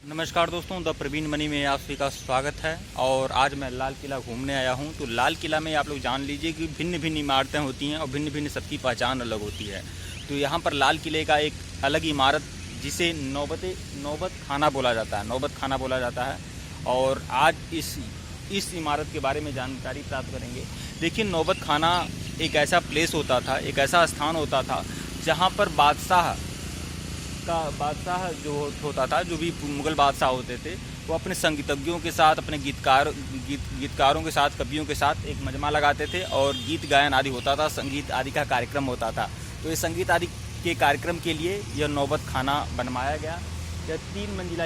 नमस्कार दोस्तों, the Praveen money में आप सभी का स्वागत है। और आज मैं लाल किला घूमने आया हूं। तो लाल किला में आप लोग जान लीजिए कि भिन्न भिन्न इमारतें होती हैं और भिन्न भिन्न सबकी पहचान अलग होती है। तो यहां पर लाल किले का एक अलग इमारत जिसे नौबत खाना बोला जाता है, नौबत खाना बोला जाता है। और आज इस इमारत के बारे में जानकारी प्राप्त करेंगे। देखिए, नौबत खाना एक ऐसा प्लेस होता था, एक ऐसा स्थान होता था जहाँ पर बादशाह जो होता था, जो भी मुग़ल बादशाह होते थे, वो अपने संगीतज्ञों के साथ, अपने गीतकारों के साथ, कवियों के साथ एक मजमा लगाते थे और गीत गायन आदि होता था, संगीत आदि का कार्यक्रम होता था। तो ये संगीत आदि के कार्यक्रम के लिए यह नौबत खाना बनवाया गया। यह 3 मंजिला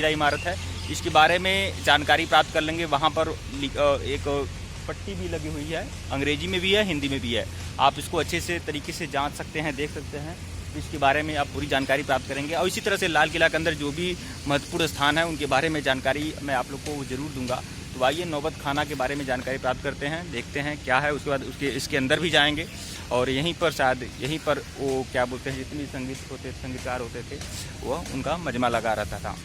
इमारत है। इसके बारे में जानकारी प्राप्त कर लेंगे। वहाँ पर एक पट्टी भी लगी हुई है, अंग्रेजी में भी है, हिंदी में भी है। आप इसको अच्छे से तरीके से जांच सकते हैं, देख सकते हैं। इसके बारे में आप पूरी जानकारी प्राप्त करेंगे। और इसी तरह से लाल किला के अंदर जो भी महत्वपूर्ण स्थान है उनके बारे में जानकारी मैं आप लोग को ज़रूर दूंगा। तो आइए नौबत खाना के बारे में जानकारी प्राप्त करते हैं, देखते हैं क्या है। उसके बाद इसके अंदर भी जाएंगे और यहीं पर वो क्या बोलते हैं, जितने संगीतकार होते थे वो उनका मजमा लगा रहता था,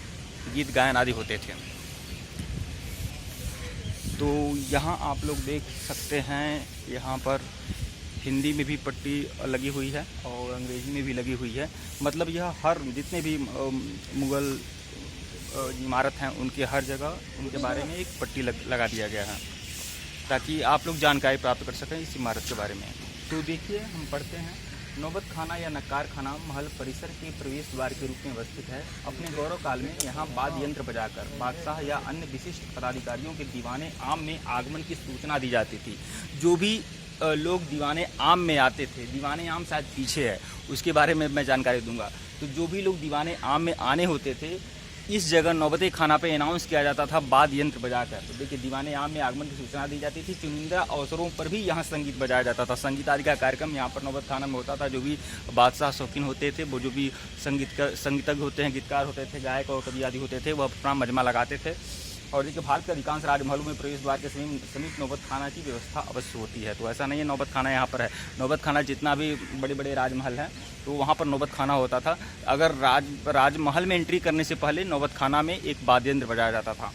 गीत गायन आदि होते थे। तो यहाँ आप लोग देख सकते हैं, यहाँ पर हिंदी में भी पट्टी लगी हुई है और अंग्रेजी में भी लगी हुई है। मतलब यह हर जितने भी मुग़ल इमारत हैं उनके हर जगह उनके बारे में एक पट्टी लगा दिया गया है, ताकि आप लोग जानकारी प्राप्त कर सकें इस इमारत के बारे में। तो देखिए, हम पढ़ते हैं। नौबत खाना या नक्कार खाना महल परिसर के प्रवेश द्वार के रूप में अवस्थित है। अपने गौरव काल में यहाँ वाद्य यंत्र बजाकर बादशाह या अन्य विशिष्ट पदाधिकारियों के दीवाने आम में आगमन की सूचना दी जाती थी। जो भी लोग दीवाने आम में आते थे, दीवाने आम शायद पीछे है, उसके बारे में मैं जानकारी दूंगा। तो जो भी लोग दीवाने आम में आने होते थे, इस जगह नौबते खाना पे अनाउंस किया जाता था वाद्य यंत्र बजाकर। तो देखिए, दीवाने आम में आगमन की सूचना दी जाती थी। चुनिंदा अवसरों पर भी यहाँ संगीत बजाया जाता था। संगीत आदि का कार्यक्रम यहाँ पर नौबत खाना में होता था। जो भी बादशाह शौकीन होते थे, वो जो भी संगीतज्ञ होते हैं, गीतकार होते थे, गायक और कवि आदि होते थे, वह अपना मजमा लगाते थे। और देखिए, भारत के अधिकांश राजमहलों में प्रवेश द्वार के समीप नौबत खाना की व्यवस्था अवश्य होती है। तो ऐसा नहीं है नौबत खाना यहाँ पर है। नौबत खाना जितना भी बड़े बड़े राजमहल हैं, तो वहाँ पर नौबत खाना होता था। अगर राजमहल में एंट्री करने से पहले नौबत खाना में एक वाद्य यंत्र बजाया जाता था।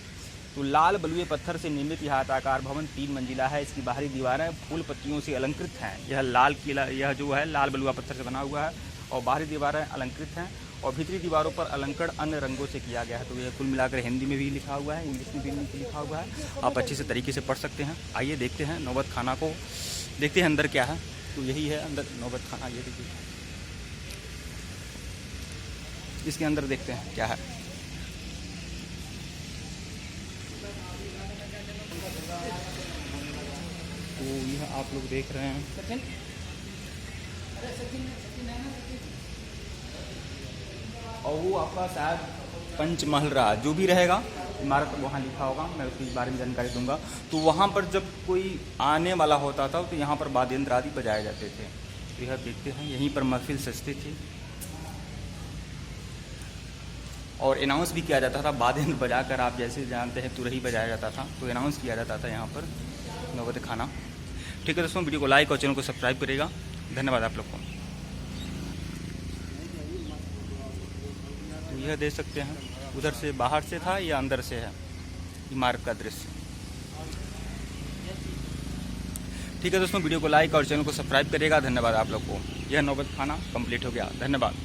तो लाल बलुए पत्थर से निर्मित यह आयताकार भवन 3 मंजिला है। इसकी बाहरी दीवारें फूल पत्तियों से अलंकृत हैं। यह लाल किला, यह जो है लाल बलुआ पत्थर से बना हुआ है और बाहरी दीवारें अलंकृत हैं और भीतरी दीवारों पर अलंकरण अन्य रंगों से किया गया है। तो यह कुल मिलाकर हिंदी में भी लिखा हुआ है, इंग्लिश में भी लिखा हुआ है। आप अच्छे से तरीके से पढ़ सकते हैं। आइए देखते हैं नौबत खाना को, देखते हैं अंदर क्या है। तो यही है अंदर नौबत खाना। ये देखिए, इसके अंदर देखते हैं क्या है। तो यह आप लोग देख रहे हैं। और वो आपका शायद पंचमहल रहा, जो भी रहेगा इमारत वहाँ लिखा होगा, मैं उसके बारे में जानकारी दूंगा। तो वहाँ पर जब कोई आने वाला होता था तो यहाँ पर वाद्य यंत्र आदि बजाए जाते थे। तो यह देखते हैं, यहीं पर महफिल सजती थी और अनाउंस भी किया जाता था। वाद्य यंत्र बजाकर, आप जैसे जानते हैं, तुरही बजाया जाता था। तो अनाउंस किया जाता था यहाँ पर नौबत खाना। ठीक है दोस्तों, वीडियो को लाइक और चैनल को सब्सक्राइब करेगा। धन्यवाद आप लोग को। यह देख सकते हैं, उधर से बाहर से था या अंदर से है इमारत का दृश्य। ठीक है दोस्तों, वीडियो को लाइक और चैनल को सब्सक्राइब करिएगा। धन्यवाद आप लोग को। यह नौबत खाना कंप्लीट हो गया। धन्यवाद।